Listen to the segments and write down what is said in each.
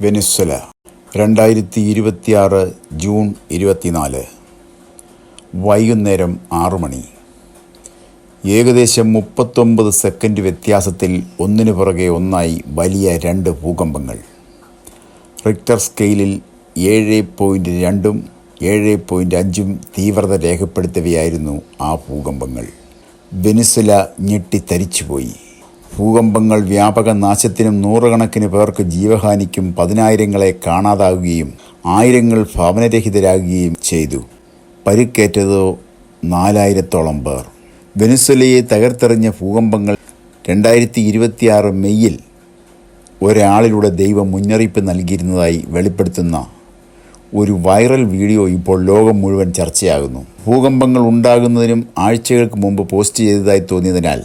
Venezuela 2026 June 24 വൈകുന്നേരം 6 മണി. ഏകദേശം 39 second വ്യത്യാസത്തിൽ ഒന്നിനു പുറകെ ഒന്നായി വലിയ 2 ഭൂകമ്പങ്ങൾ. റിക്ടർ സ്കെയിലിൽ 7.2ഉം 7.5ഉം തീവ്രത രേഖപ്പെടുത്തിയവയായിരുന്നു ആ ഭൂകമ്പങ്ങൾ. വെനിസ്വല ഞെട്ടിത്തരിച്ചുപോയി. ഭൂകമ്പങ്ങൾ വ്യാപക നാശത്തിനും നൂറുകണക്കിന് പേർക്ക് ജീവഹാനിക്കും പതിനായിരങ്ങളെ കാണാതാവുകയും ആയിരങ്ങൾ ഭവനരഹിതരാകുകയും ചെയ്തു. പരിക്കേറ്റതോ 4000-ഓളം പേർ. വെനിസ്വലയെ തകർത്തെറിഞ്ഞ ഭൂകമ്പങ്ങൾ 2026 മെയ്യിൽ ഒരാളിലൂടെ ദൈവം മുന്നറിയിപ്പ് നൽകിയിരുന്നതായി വെളിപ്പെടുത്തുന്ന ഒരു വൈറൽ വീഡിയോ ഇപ്പോൾ ലോകം മുഴുവൻ ചർച്ചയാകുന്നു. ഭൂകമ്പങ്ങൾ ഉണ്ടാകുന്നതിനും ആഴ്ചകൾക്ക് മുമ്പ് പോസ്റ്റ് ചെയ്തതായി തോന്നിയതിനാൽ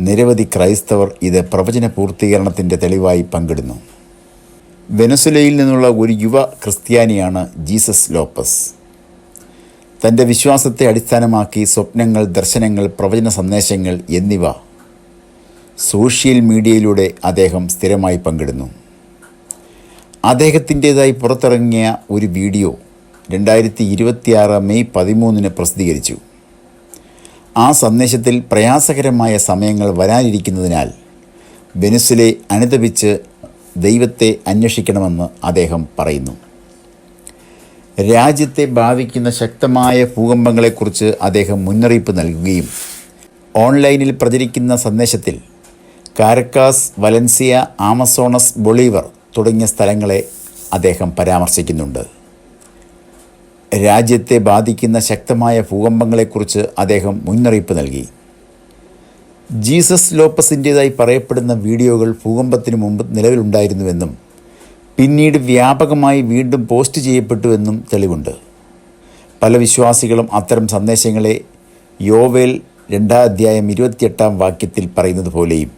നിരവധി ക്രൈസ്തവർ ഇത് പ്രവചന പൂർത്തീകരണത്തിൻ്റെ തെളിവായി പങ്കിടുന്നു. വെനസ്വലയിൽ നിന്നുള്ള ഒരു യുവ ക്രിസ്ത്യാനിയാണ് ജീസസ് ലോപ്പസ്. തൻ്റെ വിശ്വാസത്തെ അടിസ്ഥാനമാക്കി സ്വപ്നങ്ങൾ, ദർശനങ്ങൾ, പ്രവചന സന്ദേശങ്ങൾ എന്നിവ സോഷ്യൽ മീഡിയയിലൂടെ അദ്ദേഹം സ്ഥിരമായി പങ്കിടുന്നു. അദ്ദേഹത്തിൻ്റേതായി പുറത്തിറങ്ങിയ ഒരു വീഡിയോ 2026 മെയ് 13 പ്രസിദ്ധീകരിച്ചു. ആ സന്ദേശത്തിൽ പ്രയാസകരമായ സമയങ്ങൾ വരാനിരിക്കുന്നതിനാൽ വെനിസ്വലയെ അനുതപിച്ച് ദൈവത്തെ അന്വേഷിക്കണമെന്ന് അദ്ദേഹം പറയുന്നു. രാജ്യത്തെ ബാധിക്കുന്ന ശക്തമായ ഭൂകമ്പങ്ങളെക്കുറിച്ച് അദ്ദേഹം മുന്നറിയിപ്പ് നൽകുകയും ഓൺലൈനിൽ പ്രചരിക്കുന്ന സന്ദേശത്തിൽ കാരക്കാസ്, വലൻസിയ, ആമസോണസ്, ബൊളീവർ തുടങ്ങിയ സ്ഥലങ്ങളെ അദ്ദേഹം പരാമർശിക്കുന്നുണ്ട്. രാജ്യത്തെ ബാധിക്കുന്ന ശക്തമായ ഭൂകമ്പങ്ങളെക്കുറിച്ച് അദ്ദേഹം മുന്നറിയിപ്പ് നൽകി. ജീസസ് ലോപ്പസിൻ്റേതായി പറയപ്പെടുന്ന വീഡിയോകൾ ഭൂകമ്പത്തിന് മുമ്പ് നിലവിലുണ്ടായിരുന്നുവെന്നും പിന്നീട് വ്യാപകമായി വീണ്ടും പോസ്റ്റ് ചെയ്യപ്പെട്ടുവെന്നും തെളിവുണ്ട്. പല വിശ്വാസികളും അത്തരം സന്ദേശങ്ങളെ യോവേൽ 2:28 പറയുന്നത് പോലെയും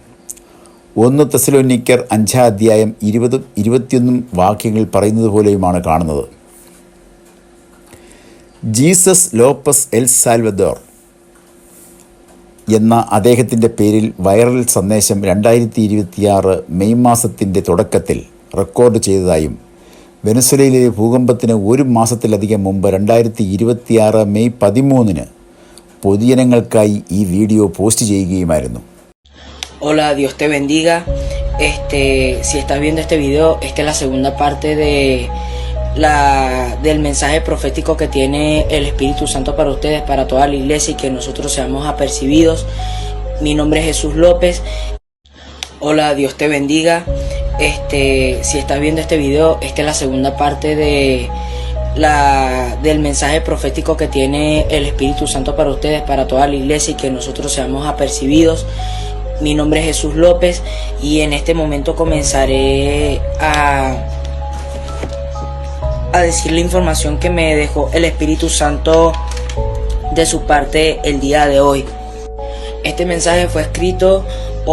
1 തെസ്സലോനിക്കർ 5:20-21 വാക്യങ്ങൾ പറയുന്നത് പോലെയുമാണ് കാണുന്നത്. ജീസസ് ലോപ്പസ് എൽ സാൽവദോർ എന്ന അദ്ദേഹത്തിൻ്റെ പേരിൽ വൈറൽ സന്ദേശം 2026 മെയ് മാസത്തിൻ്റെ തുടക്കത്തിൽ റെക്കോർഡ് ചെയ്തതായും വെനസ്വലയിലെ ഭൂകമ്പത്തിന് 1 മാസത്തിലധികം മുമ്പ് 2026 മെയ് 13 പൊതുജനങ്ങൾക്കായി ഈ വീഡിയോ പോസ്റ്റ് ചെയ്യുകയുമായിരുന്നു. Hola, Dios te bendiga. Si estás viendo este video, esta es la segunda parte del mensaje profético que tiene el Espíritu Santo para ustedes, para toda la iglesia, y que nosotros seamos apercibidos. Mi nombre es Jesús López. Hola, Dios te bendiga. Si estás viendo este video, esta es la segunda parte del mensaje profético que tiene el Espíritu Santo para ustedes, para toda la iglesia, y que nosotros seamos apercibidos. Mi nombre es Jesús López y en este momento comenzaré a decir la información que me dejó el Espíritu Santo de su parte el día de hoy. Este mensaje fue escrito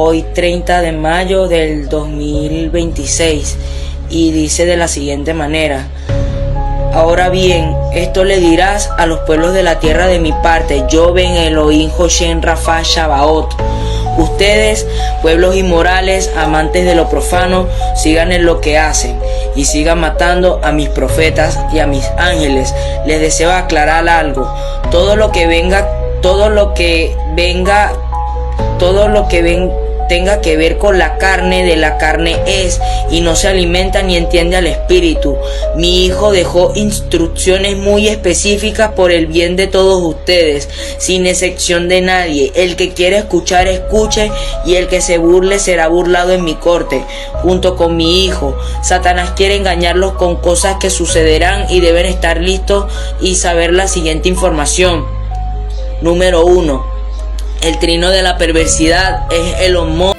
hoy 30 de mayo del 2026 y dice de la siguiente manera: Ahora bien, esto le dirás a los pueblos de la tierra de mi parte, yo Ben Elohim Hoshen Rafa Shabaot. Ustedes, pueblos inmorales, amantes de lo profano, sigan en lo que hacen y sigan matando a mis profetas y a mis ángeles. Les deseo aclarar algo. Todo lo que tenga que ver con la carne, de la carne es, y no se alimenta ni entiende al espíritu. Mi hijo dejó instrucciones muy específicas por el bien de todos ustedes, sin excepción de nadie. El que quiera escuchar, escuche, y el que se burle será burlado en mi corte, junto con mi hijo. Satanás quiere engañarlos con cosas que sucederán y deben estar listos y saber la siguiente información. Número 1. El trino de la perversidad es el homónimo.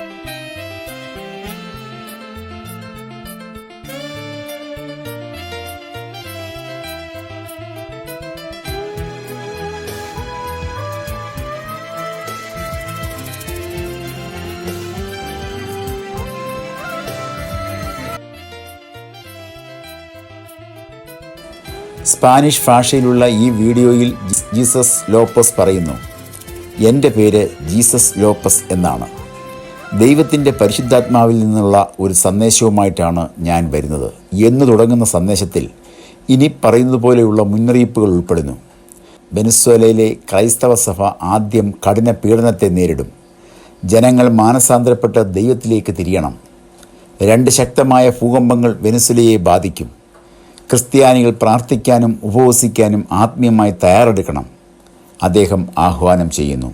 Spanish ഭാഷയിലുള്ള ഈ വീഡിയോയിൽ Jesus Lopez പറയുന്നു: എൻ്റെ പേര് Jesus Lopez എന്നാണ്. ദൈവത്തിൻ്റെ പരിശുദ്ധാത്മാവിൽ നിന്നുള്ള ഒരു സന്ദേശവുമായിട്ടാണ് ഞാൻ വരുന്നത് എന്ന് തുടങ്ങുന്ന സന്ദേശത്തിൽ ഇനി പറയുന്നത് പോലെയുള്ള മുന്നറിയിപ്പുകൾ ഉൾപ്പെടുന്നു. വെനസ്വേലയിലെ ക്രൈസ്തവ സഭ ആദ്യം കഠിന പീഡനത്തെ നേരിടും. ജനങ്ങൾ മാനസാന്തരപ്പെട്ട് ദൈവത്തിലേക്ക് തിരിയണം. 2 ശക്തമായ ഭൂകമ്പങ്ങൾ വെനസ്വേലയെ ബാധിക്കും. ക്രിസ്ത്യാനികൾ പ്രാർത്ഥിക്കാനും ഉപവസിക്കാനും ആത്മീയമായി തയ്യാറെടുക്കണം. അദ്ദേഹം ആഹ്വാനം ചെയ്യുന്നു.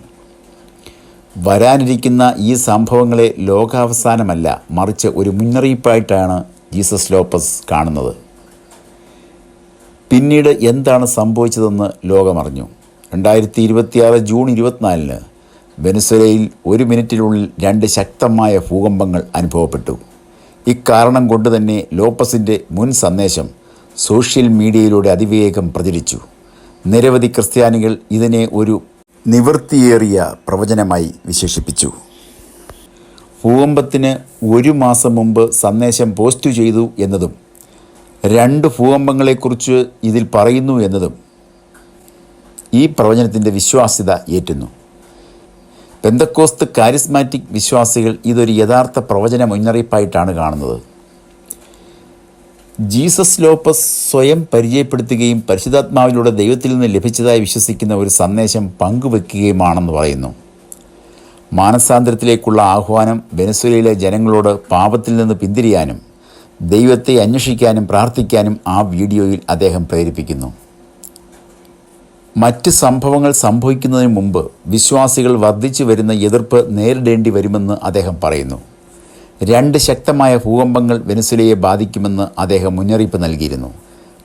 വരാനിരിക്കുന്ന ഈ സംഭവങ്ങളെ ലോകാവസാനമല്ല, മറിച്ച് ഒരു മുന്നറിയിപ്പായിട്ടാണ് ജീസസ് ലോപ്പസ് കാണുന്നത്. പിന്നീട് എന്താണ് സംഭവിച്ചതെന്ന് ലോകമറിഞ്ഞു. 2026 ജൂൺ 24 വെനസ്വേലയിൽ 1 മിനിറ്റിനുള്ളിൽ 2 ശക്തമായ ഭൂകമ്പങ്ങൾ അനുഭവപ്പെട്ടു. ഇക്കാരണം കൊണ്ട് തന്നെ ലോപ്പസിൻ്റെ മുൻ സന്ദേശം സോഷ്യൽ മീഡിയയിലൂടെ അതിവേഗം പ്രചരിച്ചു. നിരവധി ക്രിസ്ത്യാനികൾ ഇതിനെ ഒരു നിവൃത്തിയേറിയ പ്രവചനമായി വിശേഷിപ്പിച്ചു. ഭൂകമ്പത്തിന് 1 മാസം മുമ്പ് സന്ദേശം പോസ്റ്റ് ചെയ്തു എന്നതും 2 ഭൂകമ്പങ്ങളെക്കുറിച്ച് ഇതിൽ പറയുന്നു എന്നതും ഈ പ്രവചനത്തിൻ്റെ വിശ്വാസ്യത ഏറ്റുന്നു. പെന്തക്കോസ്ത് കാരിസ്മാറ്റിക് വിശ്വാസികൾ ഇതൊരു യഥാർത്ഥ പ്രവചന മുന്നറിയിപ്പായിട്ടാണ് കാണുന്നത്. ജീസസ് ലോപ്പസ് സ്വയം പരിചയപ്പെടുത്തുകയും പരിശുദ്ധാത്മാവിലൂടെ ദൈവത്തിൽ നിന്ന് ലഭിച്ചതായി വിശ്വസിക്കുന്ന ഒരു സന്ദേശം പങ്കുവെക്കുകയുമാണെന്ന് പറയുന്നു. മാനസാന്തരത്തിലേക്കുള്ള ആഹ്വാനം വെനസ്വേലയിലെ ജനങ്ങളോട് പാപത്തിൽ നിന്ന് പിന്തിരിയാനും ദൈവത്തെ അന്വേഷിക്കാനും പ്രാർത്ഥിക്കാനും ആ വീഡിയോയിൽ അദ്ദേഹം പ്രേരിപ്പിക്കുന്നു. മറ്റ് സംഭവങ്ങൾ സംഭവിക്കുന്നതിന് മുമ്പ് വിശ്വാസികൾ വർദ്ധിച്ചു വരുന്ന എതിർപ്പ് നേരിടേണ്ടി വരുമെന്ന് അദ്ദേഹം പറയുന്നു. 2 ശക്തമായ ഭൂകമ്പങ്ങൾ വെനസ്വേലയെ ബാധിക്കുമെന്ന് അദ്ദേഹം മുന്നറിയിപ്പ് നൽകിയിരുന്നു.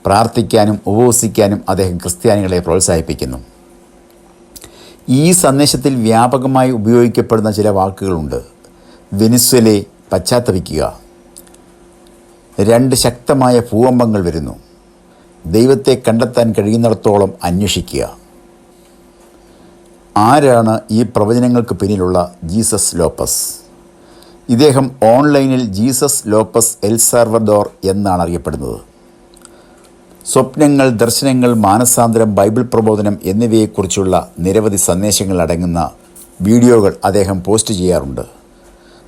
പ്രാർത്ഥിക്കാനും ഉപവസിക്കാനും അദ്ദേഹം ക്രിസ്ത്യാനികളെ പ്രോത്സാഹിപ്പിക്കുന്നു. ഈ സന്ദേശത്തിൽ വ്യാപകമായി ഉപയോഗിക്കപ്പെടുന്ന ചില വാക്കുകളുണ്ട്. വെനസ്വേലയെ പശ്ചാത്തപിക്കുക, 2 ശക്തമായ ഭൂകമ്പങ്ങൾ വരുന്നു, ദൈവത്തെ കണ്ടെത്താൻ കഴിയുന്നിടത്തോളം അന്വേഷിക്കുക. ആരാണ് ഈ പ്രവചനങ്ങൾക്ക് പിന്നിലുള്ള ജീസസ് ലോപ്പസ്? ഇദ്ദേഹം ഓൺലൈനിൽ ജീസസ് ലോപ്പസ് എൽ സാൽവഡോർ എന്നാണ് അറിയപ്പെടുന്നത്. സ്വപ്നങ്ങൾ, ദർശനങ്ങൾ, മാനസാന്തരം, ബൈബിൾ പ്രബോധനം എന്നിവയെക്കുറിച്ചുള്ള നിരവധി സന്ദേശങ്ങൾ അടങ്ങുന്ന വീഡിയോകൾ അദ്ദേഹം പോസ്റ്റ് ചെയ്യാറുണ്ട്.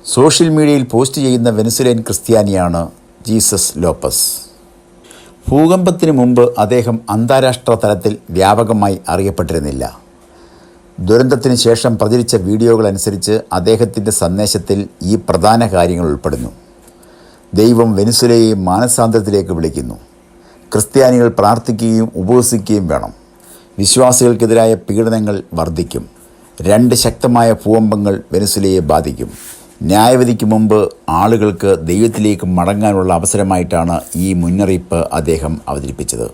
സോഷ്യൽ മീഡിയയിൽ പോസ്റ്റ് ചെയ്യുന്ന വെനസ്വേലൻ ക്രിസ്ത്യാനിയാണ് ജീസസ് ലോപ്പസ്. ഭൂകമ്പത്തിന് മുമ്പ് അദ്ദേഹം അന്താരാഷ്ട്ര തലത്തിൽ വ്യാപകമായി അറിയപ്പെട്ടിരുന്നില്ല. ദുരന്തത്തിന് ശേഷം പ്രചരിച്ച വീഡിയോകൾ അനുസരിച്ച് അദ്ദേഹത്തിൻ്റെ സന്ദേശത്തിൽ ഈ പ്രധാന കാര്യങ്ങൾ ഉൾപ്പെടുന്നു. ദൈവം വെനസ്വേലയെ മാനസാന്തരത്തിലേക്ക് വിളിക്കുന്നു. ക്രിസ്ത്യാനികൾ പ്രാർത്ഥിക്കുകയും ഉപവസിക്കുകയും വേണം. വിശ്വാസികൾക്കെതിരായ പീഡനങ്ങൾ വർദ്ധിക്കും. 2 ശക്തമായ ഭൂകമ്പങ്ങൾ വെനസ്വേലയെ ബാധിക്കും. ന്യായവിധിക്ക് മുമ്പ് ആളുകൾക്ക് ദൈവത്തിലേക്ക് മടങ്ങാനുള്ള അവസരമായിട്ടാണ് ഈ മുന്നറിയിപ്പ് അദ്ദേഹം അവതരിപ്പിച്ചത്.